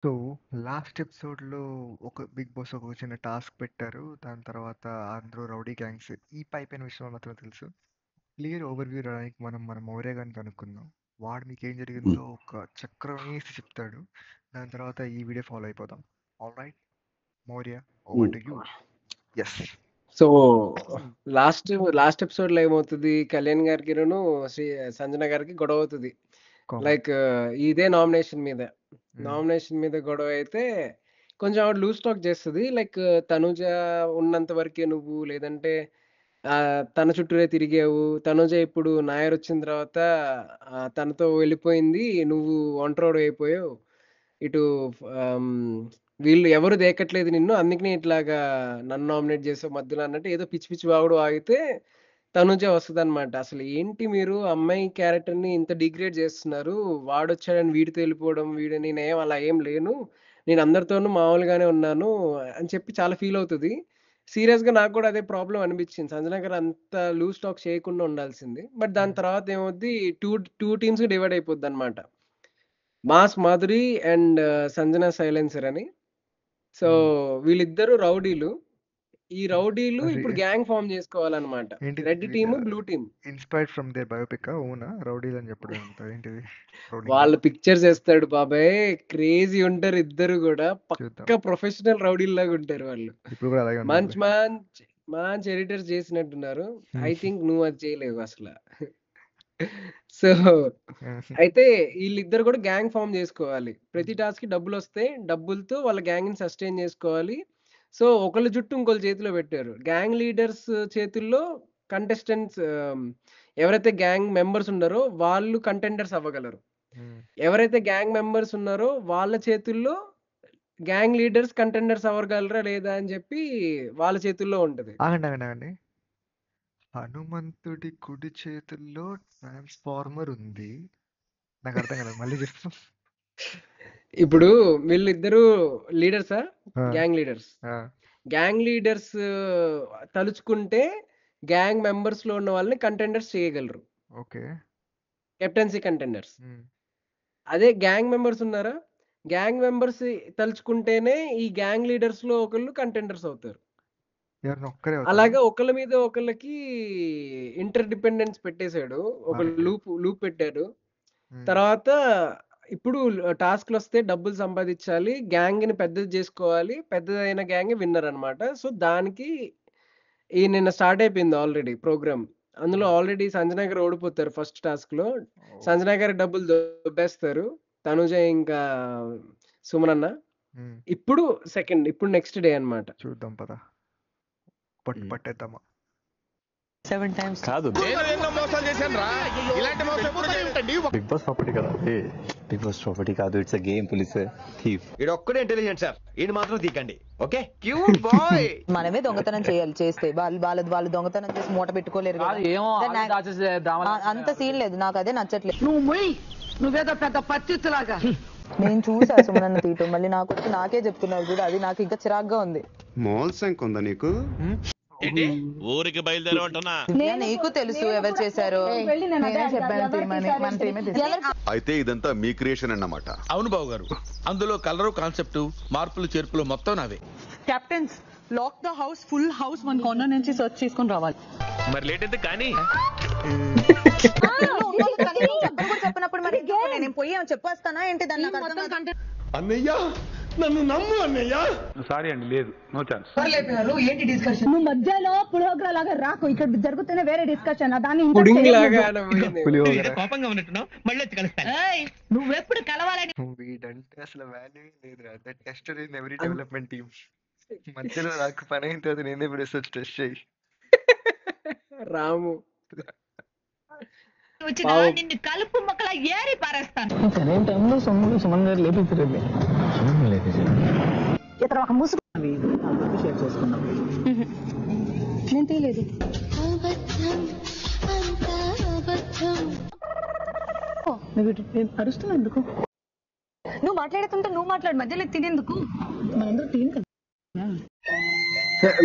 So, last ఎపిసోడ్‌లో ఒక 'big boss' ఒక చిన్న టాస్క్ పెట్టారు. దాని తర్వాత అందరూ రౌడీ గ్యాంగ్స్ ఈ పైపైన విషయం మాత్రం తెలుసు. క్లియర్ ఓవర్‌వ్యూ రావడానికి మనం మన మౌర్య గారిని కనుక్కుందాం. వాడు మీకేం జరిగిందో ఒక చక్రం వేసి చెప్తాడు. దాని తర్వాత ఈ వీడియో ఫాలో అయిపోదాం. Alright Maurya, over to you. Yes. So last last episode లో ఏమవుతుంది, కళ్యాణ్ గారికిను శ్రీ సంజన గారికి గొడవ అవుతుంది. లైక్ ఇదే నామినేషన్ మీద గొడవ అయితే కొంచెం ఆవిడ లూజ్ టాక్ చేస్తుంది. లైక్ తనుజ ఉన్నంత వరకే నువ్వు, లేదంటే తన చుట్టూరే తిరిగావు, తనుజ ఇప్పుడు నాయర్ వచ్చిన తర్వాత తనతో వెళ్ళిపోయింది, నువ్వు ఒంటరోడు అయిపోయావు, ఇటు ఆమ్, వీళ్ళు ఎవరు దేకట్లేదు నిన్ను, అందుకని ఇట్లాగా నన్ను నామినేట్ చేసావు మధ్యలో అన్నట్టు ఏదో పిచ్చి పిచ్చి వాగుడు ఆగితే తనుజ వస్తుంది అనమాట. అసలు ఏంటి మీరు అమ్మాయి క్యారెక్టర్ని ఇంత డిగ్రేడ్ చేస్తున్నారు, వాడొచ్చాడని వీడితో వెళ్ళిపోవడం, నేనేం అలా ఏం లేను, నేను అందరితోనూ మామూలుగానే ఉన్నాను అని చెప్పి చాలా ఫీల్ అవుతుంది. సీరియస్గా నాకు కూడా అదే ప్రాబ్లం అనిపించింది, సంజన గారు అంత లూజ్ టాక్ చేయకుండా ఉండాల్సింది. బట్ దాని తర్వాత ఏమవుద్ది, టూ టూ టీమ్స్ డివైడ్ అయిపోద్ది అనమాట, mass Madhuri and Sanjana silencer అని. సో వీళ్ళిద్దరు రౌడీలు. ఈ రౌడీలు ఇప్పుడు గ్యాంగ్ ఫామ్ చేసుకోవాలన్నమాట. Red team, blue team. Inspired from their biopic ఓనా రౌడీలు అని చెప్పడం అంతా ఏంటిది? వాళ్ళ పిక్చర్స్ వేస్తాడు బాబాయ్, క్రేజీ ఉంటారు ఇద్దరు కూడా, పక్క ప్రొఫెషనల్ రౌడీల్ లాగా ఉంటారు వాళ్ళు. ఇప్పుడు కూడా అలాగే మంచి మంచి మంచి ఎడిటర్స్ చేసినట్టున్నారు. ఐ థింక్ నువ్వు అది చేయలేవు అసలు. సో అయితే వీళ్ళిద్దరు కూడా గ్యాంగ్ ఫామ్ చేసుకోవాలి. ప్రతి టాస్క్ కి డబ్బులు వస్తే డబ్బులతో వాళ్ళ గ్యాంగ్ ని సస్టైన్ చేసుకోవాలి. సో ఒకళ్ళ జుట్టు ఇంకొకళ్ళ చేతిలో పెట్టారు. గ్యాంగ్ లీడర్స్ చేతుల్లో కంటెస్టెంట్స్, ఎవరైతే గ్యాంగ్ మెంబర్స్ ఉన్నారో వాళ్ళు కంటెండర్స్ అవ్వగలరు. ఎవరైతే గ్యాంగ్ మెంబర్స్ ఉన్నారో వాళ్ళ చేతుల్లో గ్యాంగ్ లీడర్స్ కంటెండర్స్ అవ్వగలరా లేదా అని చెప్పి వాళ్ళ చేతుల్లో ఉంటది. ఆగండి. హనుమంతుడి కుడి చేతుల్లో ట్రాన్స్ఫార్మర్ ఉంది. నాకు అర్థం కాలేదు, మళ్ళీ చెప్పు. ఇప్పుడు వీళ్ళిద్దరు లీడర్సా, గ్యాంగ్ లీడర్స్ తలుచుకుంటే గ్యాంగ్ మెంబర్స్ లో ఉన్న వాళ్ళని కంటెండర్స్ చేయగలరు. Okay, captaincy contenders. అదే గ్యాంగ్ మెంబర్స్ ఉన్నారా, గ్యాంగ్ మెంబర్స్ తలుచుకుంటేనే ఈ గ్యాంగ్ లీడర్స్ లో ఒకళ్ళు కంటెండర్స్ అవుతారు. అలాగే ఒకళ్ళ మీద ఒకళ్ళకి ఇంటర్ డిపెండెన్స్ పెట్టేశాడు, ఒక లూప్ పెట్టాడు. తర్వాత ఇప్పుడు టాస్క్లు వస్తే డబ్బులు సంపాదించాలి, గ్యాంగ్ ని పెద్దది చేసుకోవాలి, పెద్దదైన గ్యాంగ్ విన్నర్ అనమాట. సో దానికి ఈ నిన్న స్టార్ట్ అయిపోయింది ఆల్రెడీ ప్రోగ్రామ్. అందులో ఆల్రెడీ సంజన గారు ఓడిపోతారు ఫస్ట్ టాస్క్ లో. సంజన గారి డబ్బులు దొబ్బేస్తారు తనుజ ఇంకా సుమనన్న. ఇప్పుడు నెక్స్ట్ డే అన్నమాట. చూద్దాం పద, పట్టేద్దామా. 7 times కాదు, బిగ్ బాస్ ప్రాపర్టీ కదా, బిగ్ బాస్ ప్రాపర్టీ కాదు, it's a game. Police thief ఇది ఒక్కడే ఇంటెలిజెంట్ సార్, ఈయన మాత్రం తీకండి. Okay, cute boy. మనమే దొంగతనం చేస్తే వాళ్ళు దొంగతనం చేసి మూట పెట్టుకోలేరు కదా. అంత సీన్ లేదు, నాకు అదే నచ్చట్లేదు. నువ్వేదో పెద్ద పచ్చిలాగా నేను చూసా సుమనన్న తీయటం, మళ్ళీ నాకే చెప్తున్నారు కూడా, అది నాకు ఇంకా చిరాగ్గా ఉంది. మోల్సంక్ ఉందా నీకు? ఊరికి బయలుదేరమంటున్నా. నీకు తెలుసు ఎవరు చేశారో, అయితే ఇదంతా మీ క్రియేషన్ అన్నమాట. అవును బాబు గారు, అందులో కలరు, కాన్సెప్ట్, మార్పులు చేర్పులు మొత్తం నావే. Captains lock the house, full house one corner నుంచి సర్చ్ చేసుకొని రావాలి. మరి లేట్ అయితే కానీ చెప్పినప్పుడు మరి నేను పోయి చెప్పొస్తానా ఏంటి? దాన్ని అన్నయ్య నన్ను నమ్ము అన్నయ్య. సారీ అండి, లేదు, నో ఛాన్స్. ఏంటి డిస్కషన్? నువ్వు మధ్యలో పులిహోర లాగా రాకు, ఇక్కడ జరుగుతున్న వేరే డిస్కషన్. దాన్ని కోపంగా ఉన్నట్టున్నావు, మళ్ళీ వచ్చి కలుస్తాను. నువ్వెప్పుడు కలవాలని వీడంటే అసలు వాల్యూ లేదురా. That tester in every development team. మధ్యలో నాకు పని అయిన తర్వాత నేనే ఇప్పుడు స్ట్రెస్ చేయి రాము నిన్ను కలుపు మొక్కలా ఏరి పారేస్తాను. సుమన్ గారు లేపించారండి. ఇతర ఒక ముసుగు షేర్ చేసుకున్నాం. నేను తీయలేదు. అరుస్తున్నా ఎందుకు? నువ్వు మాట్లాడుతుంటే నువ్వు మాట్లాడు, మధ్యలో తినేందుకు. మనందరూ టీం కదా,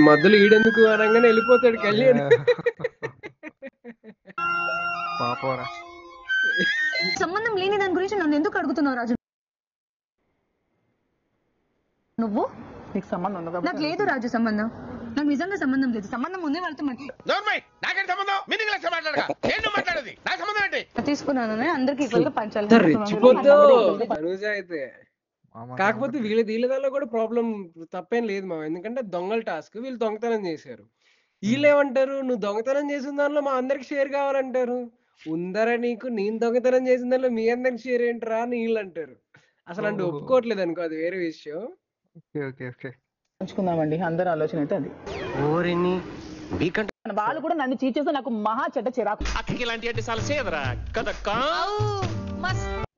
మధ్యలో ఈడెందుకు అనగానే వెళ్ళిపోతాడు కళ్యాణ్. పాపరా, సంబంధం లేని దాని గురించి నన్ను ఎందుకు అడుగుతున్నావు రాజు? నువ్వు నీకు సంబంధం ఉంది నాకు లేదు రాజు సంబంధం. నాకు నిజంగా సంబంధం లేదు. సంబంధం ముందే వాళ్ళతో తీసుకున్నాను. అందరికి ఈక్వల్ గా పంచాలి. రెచ్చిపోద్దు తనూజ అయితే. కాకపోతే వీళ్ళ దానిలో కూడా ప్రాబ్లం తప్పేం లేదు మా, ఎందుకంటే దొంగల టాస్క్ వీళ్ళు దొంగతనం చేశారు. వీళ్ళు ఏమంటారు, నువ్వు దొంగతనం చేసిన దానిలో మా అందరికి షేర్ కావాలంటారు. ఉందరా నీకు, నేను దొంగతనం చేసిన దానిలో మీ అందరికి షేర్ ఏంటరా అని వీళ్ళు అంటారు. అసలు అంటే ఒప్పుకోవట్లేదు అనుకో, అది వేరే విషయం. పంచుకుందామండి అందరి ఆలోచన అయితే అది. వాళ్ళు కూడా నన్ను చీట్ చేస్తే నాకు మహా చెడ్డ చిరాకు.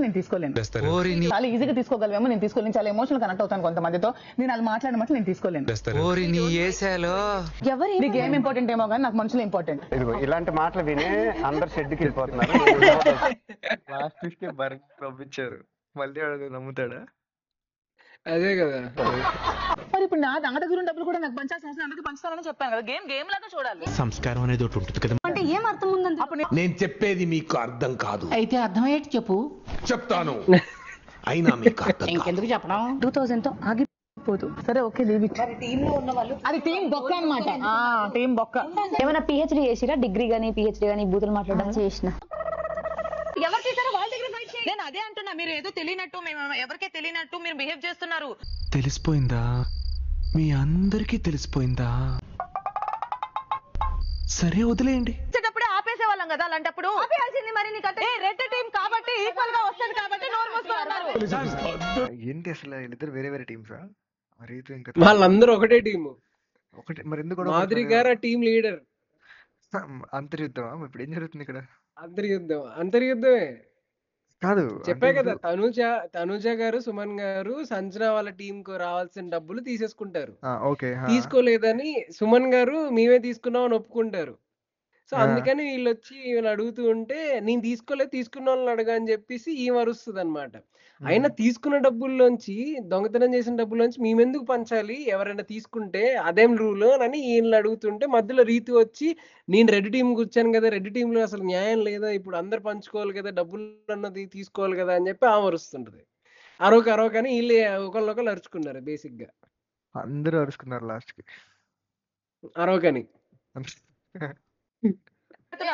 నేను తీసుకోలేను. చాలా ఈజీగా తీసుకోగలమేమో, నేను తీసుకోలేను. చాలా ఎమోషనల్ కనెక్ట్ అవుతాను కొంతమందితో. నేను అది మాట్లాడమంటే నేను తీసుకోలేను. నీకు ఏం ఇంపార్టెంట్ ఏమో కానీ నాకు మనుషులు ఇంపార్టెంట్. ఇలాంటి మాటలు వినే అందరు షెడ్కి వెళ్ళిపోతున్నారు. పంపించారు మళ్ళీ నమ్ముతాడా? అదే కదా. మరి ఇప్పుడు నా దగ్గర డబ్బులు కూడా నాకు పంచాల్సిన అవసరం అందరికీ పంచుతానని చెప్పాను కదా. గేమ్ లాగా చూడాలి. సంస్కారం అనేది ఒకటి ఉంటుంది కదా. అంటే ఏం అర్థం ఉందంటే నేను చెప్పేది మీకు అర్థం కాదు. అయితే అర్థమయ్యేటి చెప్పు. చెప్తాను అయినా మీకు అర్థం ఇంకెందుకు చెప్పడం. 2000 తో ఆగిపోదు. సరే ఓకే లీవ్ ఇట్. టీమ్ లో ఉన్న వాళ్ళు అది టీం బొక్క అన్నమాట. టీం బొక్క. ఏమైనా పిహెచ్డి చేసిరా? డిగ్రీ గానీ పిహెచ్డి గానీ బూతులు మాట్లాడడం చేసిన. ఎవరు చేశారో వాళ్ళ దగ్గర ఫైట్ చేయండి. నేను అదే అంటున్నా, మీరు ఏదో తెలియనట్టు, మేము ఎవరికే తెలియనట్టు మీరు బిహేవ్ చేస్తున్నారు. తెలిసిపోయిందా? మీ అందరికీ తెలిసిపోయిందా? సరే వదిలేయండి. వచ్చేటప్పుడే ఆపేసే వాళ్ళం కదా. అలాంటప్పుడు ఆపేయాల్సింది మరి. నీకంటే రెడ్ టీం కాబట్టి ఈక్వల్ గా వస్తుంది కాబట్టి నోరు మూసుకున్నారు. ఏంటి అసలు వీళ్ళిద్దరు వేరే వేరే టీమ్సా? రీతు ఇంకా వాళ్ళందరూ ఒకటే టీము. ఒకటి మరి ఎందుకు మాధురి గారు ఆ టీం లీడర్. అంతర్యుద్ధమా? ఇప్పుడు ఏం జరుగుతుంది ఇక్కడ? అంతర్యుద్ధమే కాదు, చెప్పే కదా. తనూజ గారు, సుమన్ గారు సంజన వాళ్ళ టీం కు రావాల్సిన డబ్బులు తీసేసుకుంటారు. తీసుకోలేదని సుమన్ గారు మేమే తీసుకున్నాం అని ఒప్పుకుంటారు. సో అందుకని వీళ్ళు వచ్చి వీళ్ళు అడుగుతూ ఉంటే, నేను తీసుకోలేదు తీసుకున్న వాళ్ళని అడగా అని చెప్పేసి ఈమె అరుస్తుంది అనమాట. అయినా తీసుకున్న డబ్బుల్లోంచి, దొంగతనం చేసిన డబ్బుల్లోంచి మేమెందుకు పంచాలి, ఎవరైనా తీసుకుంటే అదేం రూల్ అని వీళ్ళు అడుగుతుంటే, మధ్యలో రీతి వచ్చి నేను రెడ్ టీం కూర్చాను కదా, రెడ్ టీమ్ లో అసలు న్యాయం లేదా, ఇప్పుడు అందరు పంచుకోవాలి కదా, డబ్బులు అన్నది తీసుకోవాలి కదా అని చెప్పి ఆమె అరుస్తుంటది. అరవకని వీళ్ళు ఒకళ్ళొకళ్ళు అరుచుకున్నారు. బేసిక్ గా అందరూ అరుచుకున్నారు లాస్ట్ కి అరవకని.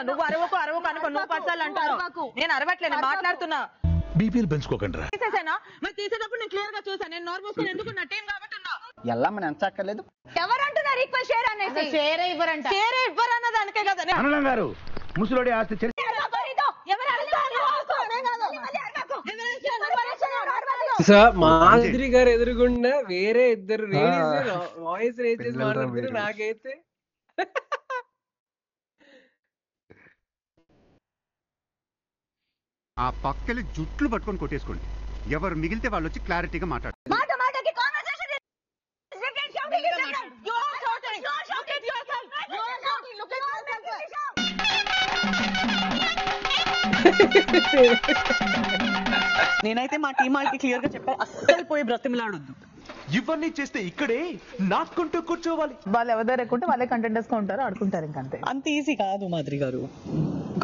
నువ్వు అరవకు అనుకో, నువ్వు పచ్చాలి అంటారు. నేను అరవట్లేదు, మాట్లాడుతున్నా. బీపీఎల్ పెంచుకోకండి. తీసేసానా? మరి తీసేటప్పుడు నేను క్లియర్ గా చూసాను. నేను నోరు మూసుకొని ఎందుకు నా టీం కాబట్టి ఉన్నా. ఎల్లమ్మని ఎంచక్కర్లేదు. ఎవరు అంటున్నారు ఈక్వల్ షేర్ అనేసి? షేరే ఇవ్వరంట. షేరే ఇవ్వరు అన్నది అనుకే కదా. అనలం గారు ముసలోడి ఆస్తి మాధురి గారు ఎదురుగుండా వేరే ఇద్దరు లేడీస్ వాయిస్ రేజ్ చేసి మాట్లాడుతున్నారు. నాకైతే ఆ పక్కలి జుట్లు పట్టుకొని కొట్టేసుకోండి. ఎవరు మిగిలితే వాళ్ళు వచ్చి క్లారిటీగా మాట్లాడు. నేనైతే మా టీం వాళ్ళకి క్లియర్ గా చెప్పాను, అస్సలు పోయి బ్రతిమలాడొద్దు. ఇవన్నీ చేస్తే ఇక్కడే నాకుంటూ కూర్చోవాలి. వాళ్ళు ఎవరి దగ్గర ఎక్కుంటే వాళ్ళే కంటెంటర్స్ గా ఉంటారు, ఆడుకుంటారు. ఇంకంతే. అంత ఈజీ కాదు మాధురి గారు.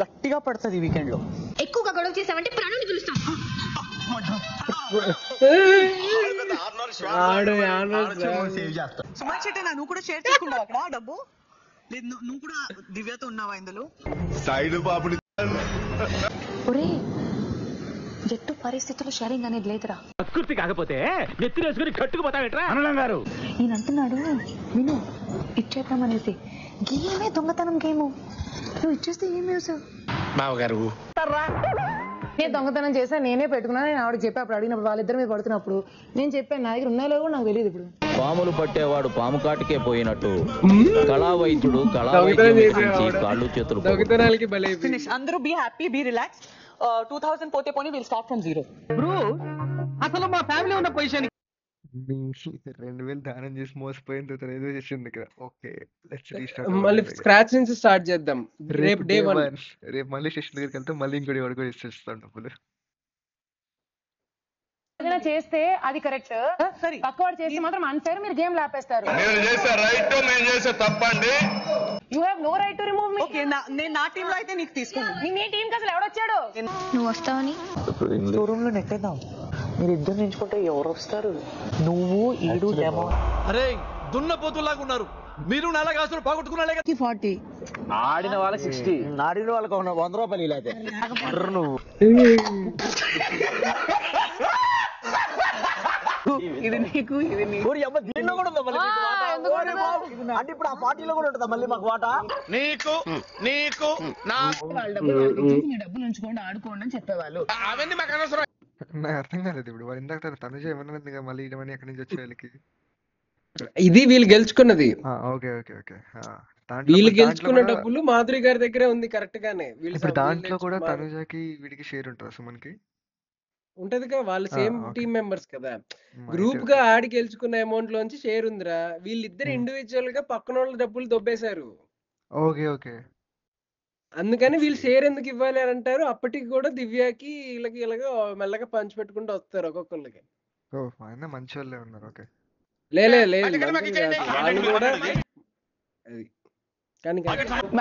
గట్టిగా పడుతుంది ఈ వీకెండ్ లో. ఎక్కువగా గొడవ చేసామంటే ప్రాణాన్ని పిలుస్తాం. సుమార్ చెట్టు నువ్వు కూడా షేర్ చేసుకున్నావు అక్కడ డబ్బు లేదు? నువ్వు కూడా దివ్యతో ఉన్నావా ఇందులో? సైడ్ బాబుని జట్టు పరిస్థితుల్లో షేరింగ్ అనేది లేదురా. సంస్కృతి కాకపోతే నెత్తి వేసుకుని కట్టుకుపోతావేట్రా? అనలం గారు ఈయన అంటున్నాడు విను, ఇచ్చేద్దామనేసి. గేమే దొంగతనం గేము. నువ్వు ఇచ్చేస్తే ఏమి సార్ మావగారు నేను దొంగతనం చేసా, నేనే పెట్టుకున్నా. నేను ఆవిడకి చెప్పి అప్పుడు అడిగినప్పుడు వాళ్ళిద్దరి మీద పడుతున్నప్పుడు నేను చెప్పాను, నా దగ్గర ఉన్నాయో కూడా నాకు తెలియదు. ఇప్పుడు పాములు పట్టేవాడు పాము కాటికే పోయినట్టు కళా వైద్యుడు కాళ్ళు చేతులు అందరూ బీ హ్యాపీ, బీ రిలాక్స్. 2000 పోతే పోనీ, విల్ స్టార్ట్ ఫ్రమ్ 0. బ్రో అసలు మా ఫ్యామిలీ ఉన్న పొజిషన్ 2000 దానం చేసి మోసపోయిన తర్వాత ఏదో చేసింది ఇక్కడ. Okay let's restart. మళ్ళీ స్క్రాచ్ నుంచి స్టార్ట్ చేద్దాం. రేపు డే 1. రేపు మళ్ళీ స్టేషన్ దగ్గరికి వెళ్తే మళ్ళీ ఇంకోటి వాడు కూడా ఇచ్చేస్తాం డబ్బులు. చేస్తే అది కరెక్ట్, పక్కవాడు చేస్తే మాత్రం అన్ఫేర్. మీరు గేమ్ లాపేస్తారు. You have no right to remove me. నేను నా టీమ్ లో అయితే నీకు తీసుకున్నాను. మీ టీం కి అసలు ఎవడొచ్చాడు? నువ్వు వస్తావని షోరూమ్ లో నెట్టేద్దాం. మీరు ఇద్దరు నించుకుంటే ఎవరు వస్తారు? నువ్వు ఈడు డెమో. అరే దున్నపోతులాగా ఉన్నారు మీరు. నల్లగాసులు పోగొట్టుకున్నా 40 ఆడిన వాళ్ళ 60, ఆడిన వాళ్ళకి 100 రూపాయలు ఇలాగే నువ్వు. ఇది నీకు, ఇది నీకు. దీంట్లో కూడా ఉందా మళ్ళీ మీకు వాటా? అంటే ఇప్పుడు ఆ పార్టీలో కూడా ఉంటుందా మళ్ళీ మాకు వాటా? నీకు నీకు వాళ్ళ డబ్బులు ఉంచుకోండి, ఆడుకోండి అని చెప్పేవాళ్ళు. అవన్నీ మాకు అనవసరం. నాకు అర్థం కాలేదు ఇప్పుడు. వాళ్ళు ఇందాక తనుజ ఏమన్నది మళ్ళీ ఇవన్నీ ఎక్కడి నుంచి వచ్చే వాళ్ళకి. ఇది వీళ్ళు గెలుచుకున్నది. Okay okay okay. వీళ్ళు గెలుచుకున్న డబ్బులు మాధురి గారి దగ్గరే ఉంది కరెక్ట్ గానే. ఇప్పుడు దాంట్లో కూడా తనుజకి వీడికి షేర్ ఉంటుందా సుమన్కి? ఉంటదిగా, వాళ్ళు సేమ్ టీమ్ మెంబర్స్ కదా. గ్రూప్ గా ఆడి గెలుచుకున్న అమౌంట్ లోంచి షేర్ ఉందిరా. వీళ్ళిద్దరు ఇండివిజువల్ గా పక్కన వాళ్ళ డబ్బులు దొబ్బేశారు. Okay okay. అందుకని వీళ్ళు షేర్ ఎందుకు ఇవ్వాలి అని అంటారు. అప్పటికి కూడా దివ్యకి వీళ్ళకి ఇలాగా మెల్లగా పంచి పెట్టుకుంటూ వస్తారు ఒక్కొక్కళ్ళకి. ఆయన మంచి వాళ్ళే ఉన్నారు. ఓకే. లేదు వాళ్ళు కూడా అది కానీ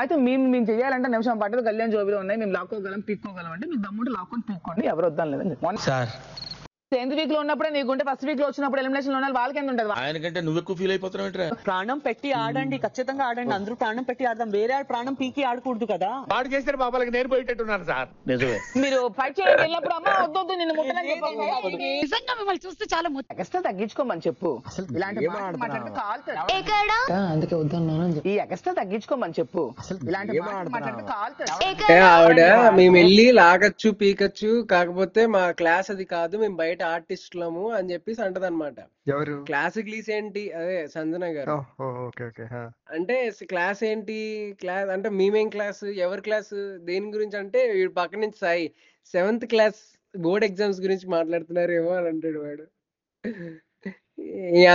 అయితే మేము చేయాలంటే నిమిషం పట్టదు. కళ్యాణ్ జోబిలో ఉన్నాయి, మేము లాక్కోగలం పీక్కోగలం అంటే మీకు దమ్ముంటే లాక్కొని పీక్కోండి, ఎవరు వద్దాం లేదండి. సార్ 10th వీక్ లో ఉన్నప్పుడే నీకుంటే ఫస్ట్ వీక్ లో వచ్చినప్పుడు ఎలిమినేషన్ లో ఉన్న వాళ్ళకి ఎంత ఉంటుంది? ఆయనకంటే నువ్వు ఎక్కువ ఫీల్ అయిపోతున్నావు. ప్రాణం పెట్టి ఆడండి, ఖచ్చితంగా ఆడండి. అందరూ ప్రాణం పెట్టి ఆడదాం. వేరే ప్రాణం పీకి ఆడకూడదు కదా. వాడు చేస్తే బాబాలకి నేను పోయేటట్టున్నాను సార్. నిజమే. మీరు ఫైట్ చేయడానికి వెళ్ళినప్పుడు అమ్మ వద్దొద్దు నిన్ను ముట్టని నిజంగా మిమ్మల్ని చూస్తే చాలా ఎగస్ట్రా తగ్గించుకోమని చెప్పు. ఇలాంటి మాట్లాడితే కాలుతుంది. అందుకే వద్దన్నాను. ఈ ఎగస్ట్రా తగ్గించుకోమని చెప్పు. ఇలాంటి మాట్లాడితే కాలుతుంది. ఆవిడ మేము వెళ్ళి లాగచ్చు పీకచ్చు, కాకపోతే మా క్లాస్ అది కాదు, మేము బయట ఆర్టిస్టులము అని చెప్పేసి అంటదన్నమాట. ఎవరు? క్లాస్ గ్లీస్ ఏంటి, అదే సంజన గారు. అంటే క్లాస్ ఏంటి, క్లాస్ అంటే మేమేం క్లాస్, ఎవరి క్లాస్, దేని గురించి అంటే వీడు పక్క నుంచి Sai 7th class board exams గురించి మాట్లాడుతున్నారేమో అని అంటాడు వాడు.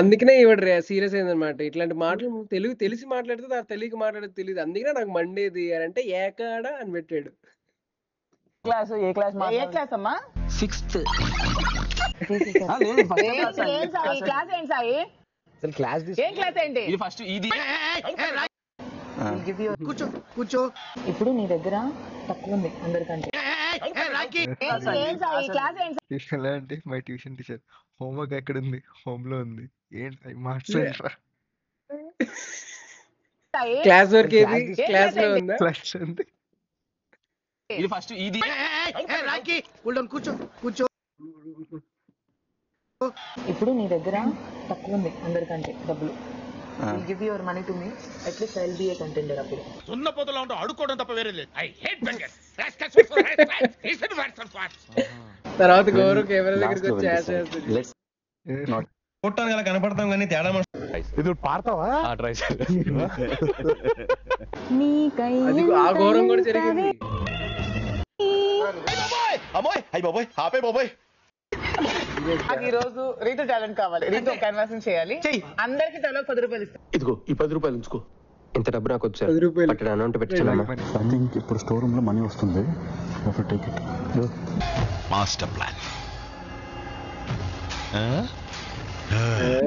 అందుకనే ఇవాడు సీరియస్ అయిందనమాట. ఇట్లాంటి మాటలు తెలుగు తెలిసి మాట్లాడితే నాకు తెలియక మాట్లాడేది తెలియదు. అందుకనే నాకు మండేది అని అంటే ఏకాడ అని పెట్టాడు. క్లాస్ ఏ క్లాస్? ఏ క్లాస్ అమ్మా? 6th. కూర్చో. ఇప్పుడు నీ దగ్గర తక్కువ ఉంది అందరికంటే. అంటే మై ట్యూషన్ టీచర్ హోంవర్క్ ఎక్కడ ఉంది? హోమ్ లో ఉంది. ఏంటి మార్క్స్? క్లాస్ వర్క్ ఏది? క్లాస్ లో ఉందా? క్లాస్ ఉంది. ఇది ఫస్ట్ ఇది కూర్చో. ఇప్పుడు నీ దగ్గర తక్కువ ఉంది అందరికంటే డబ్బులు. Give your money to me, at least I will be A contender. అప్పుడు సున్నపోతులా ఉంటా అడుక్కోవడం తప్ప వేరే లేదు. I hate bangers. తర్వాత గౌరవ్ కెమెరా దగ్గరికి వచ్చి చేస్తుంది. కొట్టాను కదా కనపడతాం కానీ తేడా ఇది పాడతావా? ఆ గౌరవం కూడా జరిగింది. అమ్మాయి అయ్యి బాబోయ్ ఆపే బాబోయ్. ఈ రోజు రీతు టాలెంట్ కావాలి. రీతు కన్వర్సింగ్ చేయాలి. అందరికి తలో 10 రూపాయలు ఇస్తాం. ఇదిగో ఈ 10 రూపాయలు ఉంచుకో. ఇంత డబ్బు నాకు వచ్చారు. అమౌంట్ పెట్టాను. ఇప్పుడు స్టోర్ రూమ్ లో మనీ వస్తుంది. Master plan.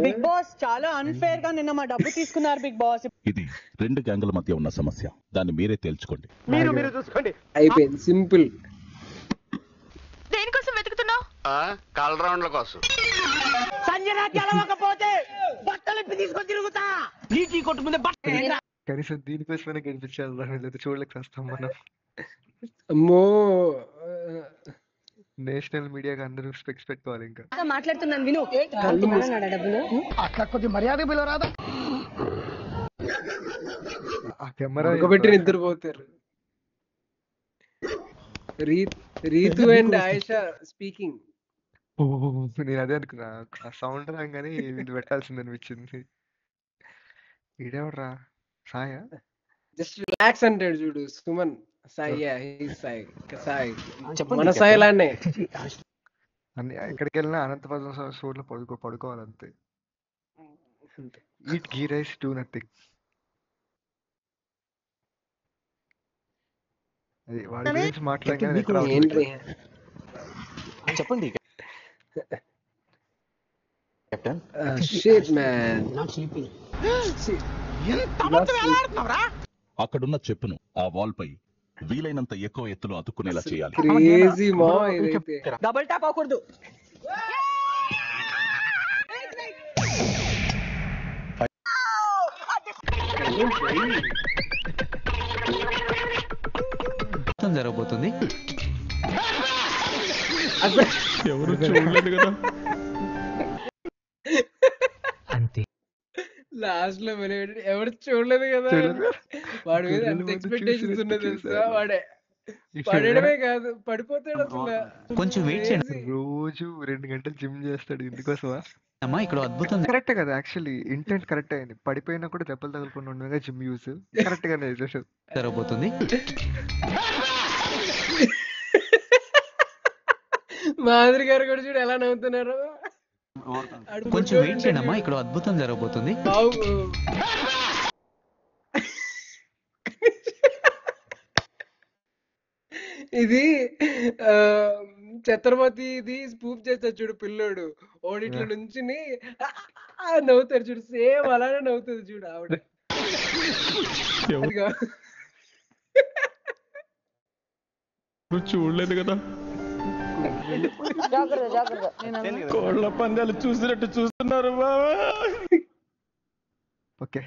బిగ్ బాస్ చాలా అన్ఫేర్ గా నిన్న మా డబ్బు తీసుకున్నారు బిగ్ బాస్. ఇది 2 గ్యాంగుల మధ్య ఉన్న సమస్య. దాన్ని మీరే తేల్చుకోండి. మీరు చూసుకోండి. అయిపోయింది, సింపుల్. దేనికోసం వెతుకుతున్నావు? కాల్ రౌండ్ల కోసం. సంజన గెలవకపోతే బట్టలు తీసుకొని తిరుగుతా. నీటి కొట్టు ముందే కనీసం దీనికోసమైనా గెలిపించాలి. లేదా చూడలేక వస్తాం మనం. అమ్మో, నేషనల్ మీడియాకి అందరూ స్పెక్స్ పెట్టుకోవాలి. ఇంకా మాట్లాడుతున్నాను విను. డబ్బులు అట్లా కొద్ది మర్యాద పిలవరాదా? ఆ కెమెరా పెట్టి నిద్రపోతారు. Rithu and Ayesha speaking. నేను అదే అనుకున్నా. సౌండ్ రాగానే ఇది పెట్టాల్సింది అనిపించింది. ఇదేవడరా సాయా? జస్ట్ రిలాక్స్ అంటాడు చూడు సుమన్. సాయి మన సాయి లానే. ఎక్కడికి వెళ్ళినా అనంతపదం షోర్ లో పడుకోవాలంతే. Eat ghee rice, do nothing. అది వాడి గురించి మాట్లాడగానే చెప్పండి కెప్టెన్. Shit man. అక్కడున్న చెప్పును ఆ వాల్ పై వీలైనంత ఎక్కువ ఎత్తులో అతుక్కునేలా చేయాలి. క్రేజీ మా ఇదైతే. డబుల్ టాప్ అవ్వకూడదు. జరగబోతుంది. ఎవరు చూడలేదు కదా. అంతే. లాస్ట్ లో ఎవరు చూడలేదు కదా, వాడి మీద ఎంత ఎక్స్పెక్టేషన్స్ ఉన్నది తెలుసా. వాడే పడడమే కాదు పడిపోతాడు అసలు. కొంచెం వెయిట్ చేయండి. రోజు 2 గంటలు జిమ్ చేస్తాడు ఇందుకోసమా? అమ్మా ఇక్కడ అద్భుతం కరెక్ట్ కదా, యాక్చువల్లీ ఇంటెంట్ కరెక్ట్ అయింది. పడిపోయినా కూడా దెబ్బలు తగలకుండా ఉండగా జిమ్ యూస్ కరెక్ట్ గానే చేశాడు. జరగబోతుంది. మాధురి గారు కూడా చూడు ఎలా నవ్వుతున్నారు. కొంచెం వెయిట్ చేయండి అమ్మా ఇక్కడ అద్భుతం జరగబోతుంది. ఇది ఛత్రపతి ఇది స్పూఫ్ చేస్తాడు చూడు పిల్లోడు, ఓడిట్లో నుంచి నవ్వుతాడు చూడు, సేమ్ అలానే నవ్వుతుంది చూడు ఆవిడ. చూడలేదు కదా. కోళ్ళ పందాలు చూసినట్టు చూస్తున్నారు బాబా. ఓకే.